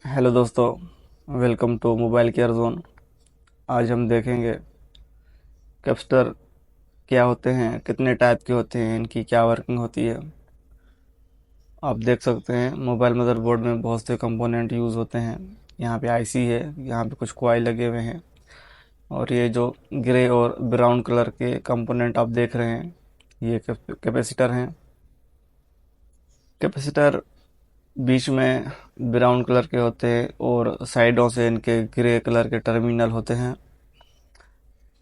Hello दोस्तों, welcome to mobile care zone. आज हम देखेंगे कैपेसिटर क्या होते हैं, कितने टाइप के होते हैं, इनकी क्या वर्किंग होती है। आप देख सकते हैं मोबाइल मदरबोर्ड में बहुत से कंपोनेंट यूज़ होते हैं। यहाँ पे आईसी है, यहाँ पे कुछ कॉइल लगे हुए हैं, और ये जो ग्रे और ब्राउन कलर के कंपोनेंट आप देख रहे हैं ये कैपेसिटर हैं। कैपेसिटर बीच में ब्राउन कलर के होते हैं और साइडों से इनके ग्रे कलर के टर्मिनल होते हैं।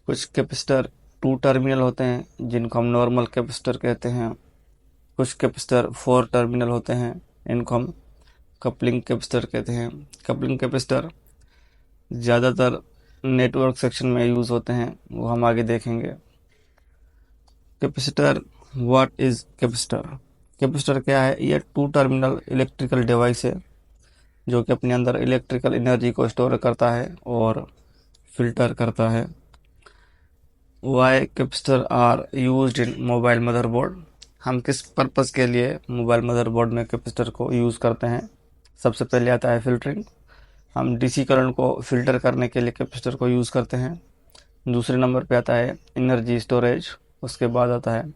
कुछ कैपेसिटर टू टर्मिनल होते हैं जिनको हम नॉर्मल कैपेसिटर कहते हैं। कुछ कैपेसिटर फोर टर्मिनल होते हैं, इनको हम कपलिंग कैपेसिटर कहते हैं। कपलिंग कैपेसिटर ज़्यादातर नेटवर्क सेक्शन में यूज़ होते हैं, वो हम आगे देखेंगे। Capacitor, what is capacitor? Capacitor क्या है? ये टू टर्मिनल इलेक्ट्रिकल डिवाइस है जो कि अपने अंदर इलेक्ट्रिकल एनर्जी को स्टोर करता है और फिल्टर करता है। Why capacitor are used in mobile motherboard? हम किस पर्पज़ के लिए मोबाइल मदरबोर्ड में कैपेसिटर को यूज़ करते हैं? सबसे पहले आता है फिल्टरिंग। हम डीसी करंट को फिल्टर करने के लिए कैपेसिटर को यूज़ करते हैं। दूसरे नंबर पे आता है एनर्जी स्टोरेज। उसके बाद आता है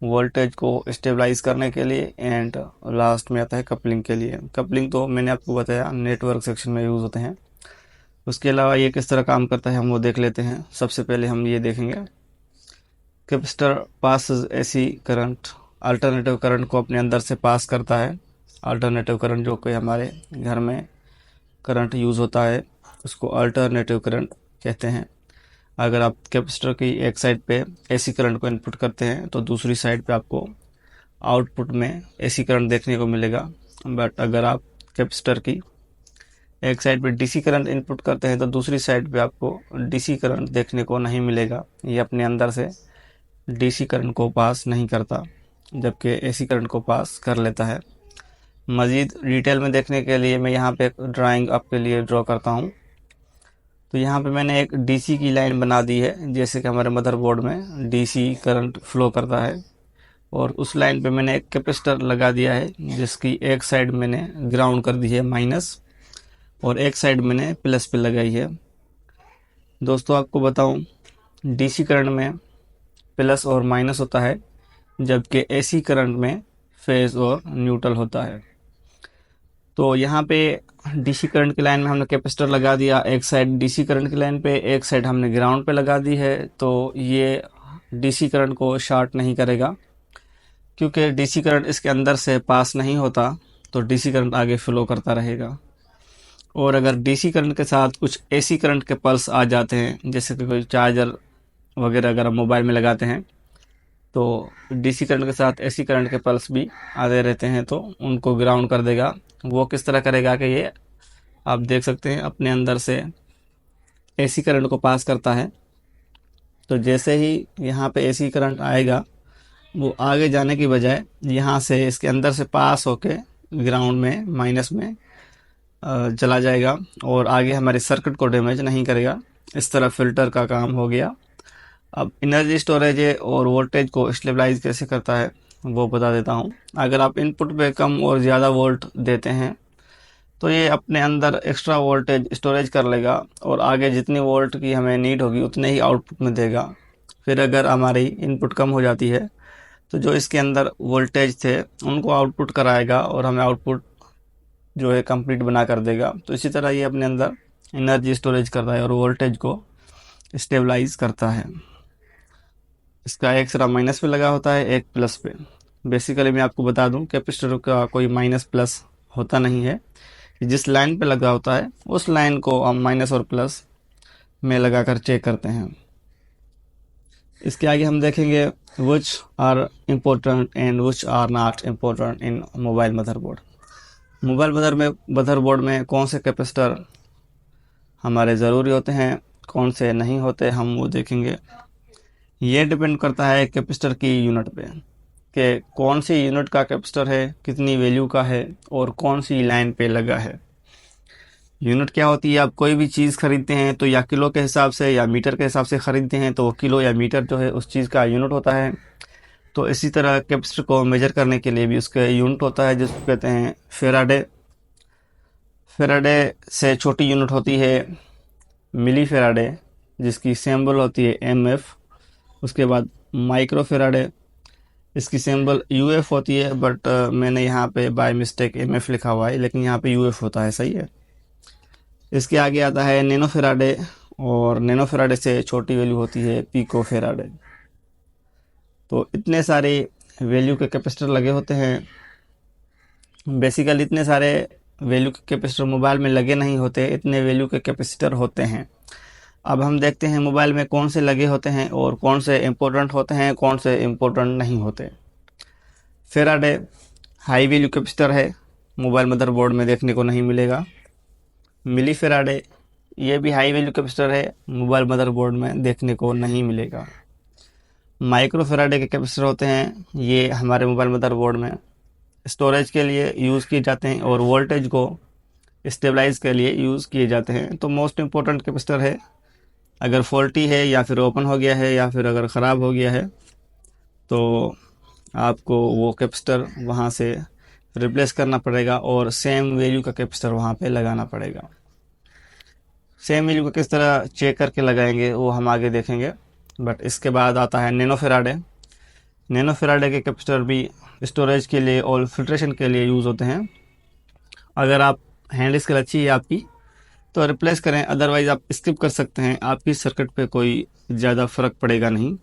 वोल्टेज को स्टेबलाइज करने के लिए, एंड लास्ट में आता है कपलिंग के लिए। कपलिंग तो मैंने आपको बताया नेटवर्क सेक्शन में यूज़ होते हैं। उसके अलावा ये किस तरह काम करता है हम वो देख लेते हैं। सबसे पहले हम ये देखेंगे, capacitor passes AC current, alternative current को अपने अंदर से पास करता है। अल्टरनेटिव करंट जो कि हमारे घर में करंट यूज़ होता है उसको अल्टरनेटिव करंट कहते हैं। अगर आप कैपेसिटर की एक साइड पे एसी करंट को इनपुट करते हैं तो दूसरी साइड पे आपको आउटपुट में एसी करंट देखने को मिलेगा। बट अगर आप कैपेसिटर की एक साइड पे डीसी करंट इनपुट करते हैं तो दूसरी साइड पे आपको डीसी करंट देखने को नहीं मिलेगा। ये अपने अंदर से डीसी करंट को पास नहीं करता, जबकि एसी करंट को पास कर लेता है। मज़ीद डिटेल में देखने के लिए मैं यहाँ पे एक ड्राइंग आपके लिए ड्रॉ करता हूँ। तो यहाँ पे मैंने एक डीसी की लाइन बना दी है, जैसे कि हमारे मदरबोर्ड में डीसी करंट फ्लो करता है, और उस लाइन पे मैंने एक कैपेसिटर लगा दिया है जिसकी एक साइड मैंने ग्राउंड कर दी है माइनस, और एक साइड मैंने प्लस पे लगाई है। दोस्तों आपको बताऊं, डीसी करंट में प्लस और माइनस होता है, जबकि एसी करंट में फेज और न्यूट्रल होता है। तो यहाँ पे डीसी करंट की लाइन में हमने कैपेसिटर लगा दिया, एक साइड डीसी करंट की लाइन पे, एक साइड हमने ग्राउंड पे लगा दी है। तो ये डीसी करंट को शॉर्ट नहीं करेगा, क्योंकि डीसी करंट इसके अंदर से पास नहीं होता, तो डीसी करंट आगे फ्लो करता रहेगा। और अगर डीसी करंट के साथ कुछ एसी करंट के पल्स आ जाते हैं, जैसे कि कोई चार्जर वगैरह अगर हम मोबाइल में लगाते हैं तो डीसी करंट के साथ एसी करंट के पल्स भी आते रहते हैं, तो उनको ग्राउंड कर देगा। वो किस तरह करेगा कि ये आप देख सकते हैं अपने अंदर से एसी करंट को पास करता है। तो जैसे ही यहाँ पे एसी करंट आएगा, वो आगे जाने की बजाय यहाँ से इसके अंदर से पास होके ग्राउंड में माइनस में चला जाएगा, और आगे हमारे सर्किट को डैमेज नहीं करेगा। इस तरह फिल्टर का काम हो गया। अब एनर्जी स्टोरेज है और वोल्टेज को स्टेबलाइज कैसे करता है वो बता देता हूँ। अगर आप इनपुट पे कम और ज़्यादा वोल्ट देते हैं तो ये अपने अंदर एक्स्ट्रा वोल्टेज स्टोरेज कर लेगा, और आगे जितनी वोल्ट की हमें नीड होगी उतने ही आउटपुट में देगा। फिर अगर हमारी इनपुट कम हो जाती है तो जो इसके अंदर वोल्टेज थे उनको आउटपुट कराएगा और हमें आउटपुट जो है कंप्लीट बना कर देगा। तो इसी तरह ये अपने अंदर एनर्जी स्टोरेज करता है और वोल्टेज को स्टेबलाइज करता है। इसका एक सिरा माइनस पे लगा होता है, एक प्लस पे। बेसिकली मैं आपको बता दूं, कैपेसिटर का कोई माइनस प्लस होता नहीं है। जिस लाइन पे लगा होता है उस लाइन को हम माइनस और प्लस में लगाकर चेक करते हैं। इसके आगे हम देखेंगे which are important and which are not important in mobile motherboard. Mobile motherboard में कौन से कैपेसिटर हमारे ज़रूरी होते हैं, कौन से नहीं होते, हम वो देखेंगे। ये डिपेंड करता है कैपेसिटर की यूनिट पे, कि कौन सी यूनिट का कैपेसिटर है, कितनी वैल्यू का है, और कौन सी लाइन पे लगा है। यूनिट क्या होती है? आप कोई भी चीज़ खरीदते हैं तो या किलो के हिसाब से या मीटर के हिसाब से ख़रीदते हैं, तो वो किलो या मीटर जो है उस चीज़ का यूनिट होता है। तो इसी तरह कैपेसिटर को मेजर करने के लिए भी उसका यूनिट होता है, जिसको कहते हैं फेराडे। फेराडे से छोटी यूनिट होती है मिली फेराडे, जिसकी सिंबल होती है MF। उसके बाद माइक्रो फेराडे, इसकी सिंबल UF होती है, बट मैंने यहाँ पे बाय मिस्टेक MF लिखा हुआ है, लेकिन यहाँ पे UF होता है, सही है। इसके आगे आता है नैनो फेराडे, और नैनो फेराडे से छोटी वैल्यू होती है पिको फेराडे। तो इतने सारे वैल्यू के कैपेसिटर लगे होते हैं। बेसिकली इतने सारे वैल्यू के कैपेसिटर मोबाइल में लगे नहीं होते, इतने वैल्यू के कैपेसिटर होते हैं। अब हम देखते हैं मोबाइल में कौन से लगे होते हैं और कौन से इम्पोर्टेंट होते हैं, कौन से इम्पोर्टेंट नहीं होते। फेराडे हाई वैल्यू कैपेसिटर है, मोबाइल मदरबोर्ड में देखने को नहीं मिलेगा। मिली फेराडे, ये भी हाई वैल्यू कैपेसिटर है, मोबाइल मदरबोर्ड में देखने को नहीं मिलेगा। माइक्रो फेराडे के कैपेसिटर होते हैं, ये हमारे मोबाइल मदरबोर्ड में स्टोरेज के लिए यूज़ किए जाते हैं और वोल्टेज को स्टेबलाइज के लिए यूज़ किए जाते हैं। तो मोस्ट इम्पोर्टेंट कैपेसिटर है। अगर फॉल्टी है या फिर ओपन हो गया है या फिर अगर ख़राब हो गया है तो आपको वो कैपेसिटर वहाँ से रिप्लेस करना पड़ेगा और सेम वैल्यू का कैपेसिटर वहाँ पे लगाना पड़ेगा। सेम वैल्यू को किस तरह चेक करके लगाएंगे वो हम आगे देखेंगे। बट इसके बाद आता है नैनो फेराडे। नैनो फेराडे के कैपेसिटर भी स्टोरेज के लिए और फिल्ट्रेशन के लिए यूज़ होते हैं। अगर आप हैंड स्केल अच्छी है आपकी तो रिप्लेस करें, अदरवाइज आप स्किप कर सकते हैं, आपकी सर्किट पे कोई ज़्यादा फर्क पड़ेगा नहीं।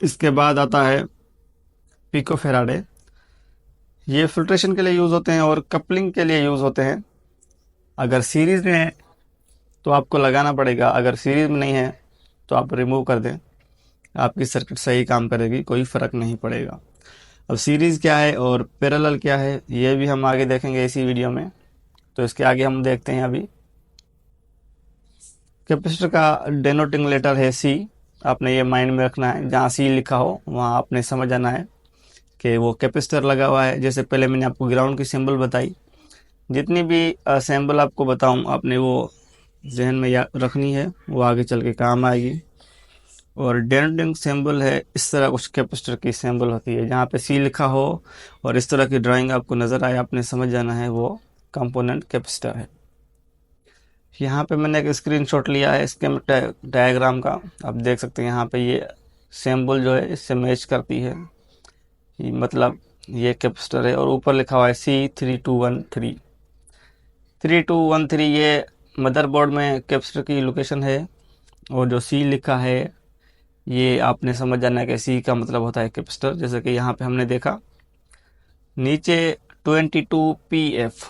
इसके बाद आता है पिको फेराडे। ये फिल्ट्रेशन के लिए यूज़ होते हैं और कपलिंग के लिए यूज़ होते हैं। अगर सीरीज़ में है तो आपको लगाना पड़ेगा, अगर सीरीज़ में नहीं है तो आप रिमूव कर दें, आपकी सर्किट सही काम करेगी, कोई फ़र्क नहीं पड़ेगा। अब सीरीज़ क्या है और पैरेलल क्या है ये भी हम आगे देखेंगे इसी वीडियो में। तो इसके आगे हम देखते हैं अभी कैपेसिटर का डेनोटिंग लेटर है C। आपने ये माइंड में रखना है, जहाँ C लिखा हो वहाँ आपने समझ आना है कि वो कैपेसिटर लगा हुआ है। जैसे पहले मैंने आपको ग्राउंड की सिंबल बताई, जितनी भी सिंबल आपको बताऊं आपने वो जहन में याद रखनी है, वो आगे चल के काम आएगी। और डेनोटिंग सिंबल है, इस तरह कुछ कैपेसिटर की सिंबल होती है, जहाँ पे C लिखा हो और इस तरह की ड्राइंग आपको नज़र आए, आपने समझ जाना है वो कंपोनेंट कैपेसिटर है। यहाँ पे मैंने एक स्क्रीनशॉट लिया है इसके डायग्राम का, आप देख सकते हैं यहाँ पे ये सिंबल जो है इससे मैच करती है, ये मतलब ये कैपेसिटर है। और ऊपर लिखा हुआ है C3213। 3213 ये मदरबोर्ड में कैपेसिटर की लोकेशन है, और जो C लिखा है ये आपने समझ जाना है कि C का मतलब होता है कैपेसिटर। जैसे कि यहाँ पे हमने देखा नीचे 22PF,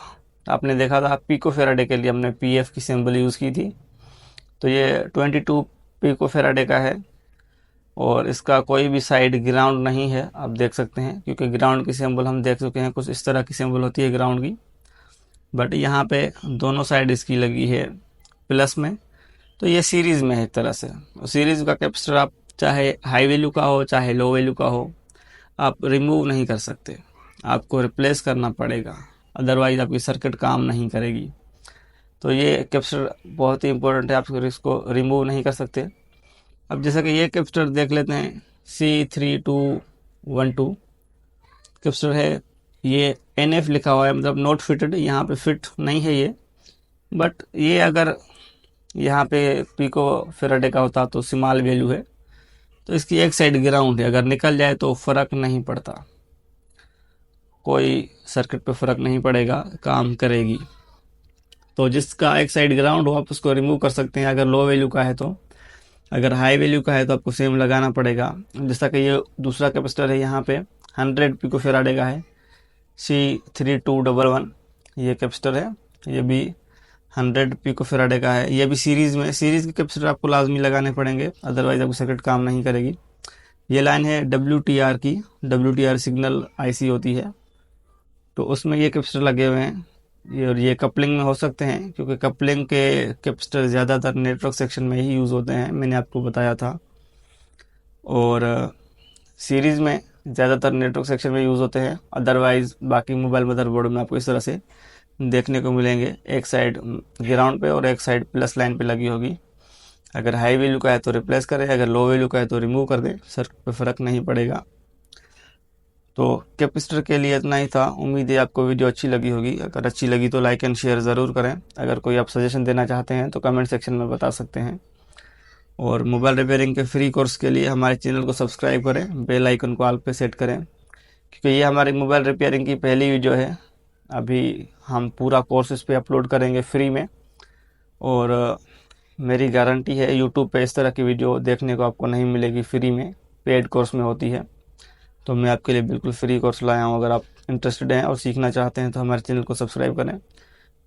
आपने देखा था पिको फेराडे के लिए हमने PF की सिंबल यूज़ की थी, तो ये 22 पिको फेराडे का है। और इसका कोई भी साइड ग्राउंड नहीं है, आप देख सकते हैं, क्योंकि ग्राउंड की सिंबल हम देख चुके हैं, कुछ इस तरह की सिंबल होती है ग्राउंड की। बट यहाँ पे दोनों साइड इसकी लगी है प्लस में, तो ये सीरीज़ में है एक तरह से। और सीरीज़ का कैपेसिटर आप चाहे हाई वैल्यू का हो चाहे लो वैल्यू का हो, आप रिमूव नहीं कर सकते, आपको रिप्लेस करना पड़ेगा, अदरवाइज आपकी सर्किट काम नहीं करेगी। तो ये कैपेसिटर बहुत ही इंपॉर्टेंट है, आप इसको रिमूव नहीं कर सकते। अब जैसा कि ये कैपेसिटर देख लेते हैं, C3212 कैपेसिटर है, ये NF लिखा हुआ है, मतलब नॉट फिटेड, यहाँ पे फिट नहीं है ये। बट ये अगर यहाँ पे पिको फेराडे का होता तो स्मॉल वैल्यू है, तो इसकी एक साइड ग्राउंड है, अगर निकल जाए तो फ़र्क नहीं पड़ता, कोई सर्किट पे फ़र्क नहीं पड़ेगा, काम करेगी। तो जिसका एक साइड ग्राउंड हो आप उसको रिमूव कर सकते हैं अगर लो वैल्यू का है तो। अगर हाई वैल्यू का है तो आपको सेम लगाना पड़ेगा। जैसा कि ये दूसरा कैपेसिटर है, यहाँ पे 100 पिको फेराडे का है, C3211 ये कैपेसिटर है, ये भी 100 पिको फेराडे का है। ये भी सीरीज़ में, सीरीज़ के कैपेसिटर आपको लाजमी लगाने पड़ेंगे, अदरवाइज आपकी सर्किट काम नहीं करेगी। ये लाइन है WTR की, WTR सिग्नल IC होती है, तो उसमें ये कैपेसिटर लगे हुए हैं। ये कपलिंग में हो सकते हैं, क्योंकि कपलिंग के कैपेसिटर ज़्यादातर नेटवर्क सेक्शन में ही यूज़ होते हैं, मैंने आपको बताया था। और सीरीज़ में ज़्यादातर नेटवर्क सेक्शन में यूज़ होते हैं, अदरवाइज़ बाकी मोबाइल मदरबोर्ड में आपको इस तरह से देखने को मिलेंगे, एक साइड ग्राउंड पे और एक साइड प्लस लाइन पे लगी होगी। अगर हाई वैल्यू का है तो रिप्लेस करें, अगर लो वैल्यू का है तो रिमूव कर दें, सर्किट पे फ़र्क नहीं पड़ेगा। तो कैपेसिटर के लिए इतना ही था। उम्मीद है आपको वीडियो अच्छी लगी होगी। अगर अच्छी लगी तो लाइक एंड शेयर ज़रूर करें। अगर कोई आप सजेशन देना चाहते हैं तो कमेंट सेक्शन में बता सकते हैं। और मोबाइल रिपेयरिंग के फ्री कोर्स के लिए हमारे चैनल को सब्सक्राइब करें, बेल आइकन को ऑल पे सेट करें, क्योंकि ये हमारी मोबाइल रिपेयरिंग की पहली वीडियो है। अभी हम पूरा कोर्स इस पे अपलोड करेंगे फ्री में। और मेरी गारंटी है यूट्यूब पे इस तरह की वीडियो देखने को आपको नहीं मिलेगी फ्री में, पेड कोर्स में होती है। तो मैं आपके लिए बिल्कुल फ्री कोर्स लाया हूँ। अगर आप इंटरेस्टेड हैं और सीखना चाहते हैं तो हमारे चैनल को सब्सक्राइब करें,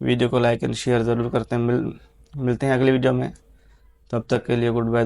वीडियो को लाइक एंड शेयर ज़रूर करते हैं। मिलते हैं अगली वीडियो में। तब तक के लिए गुड बाय।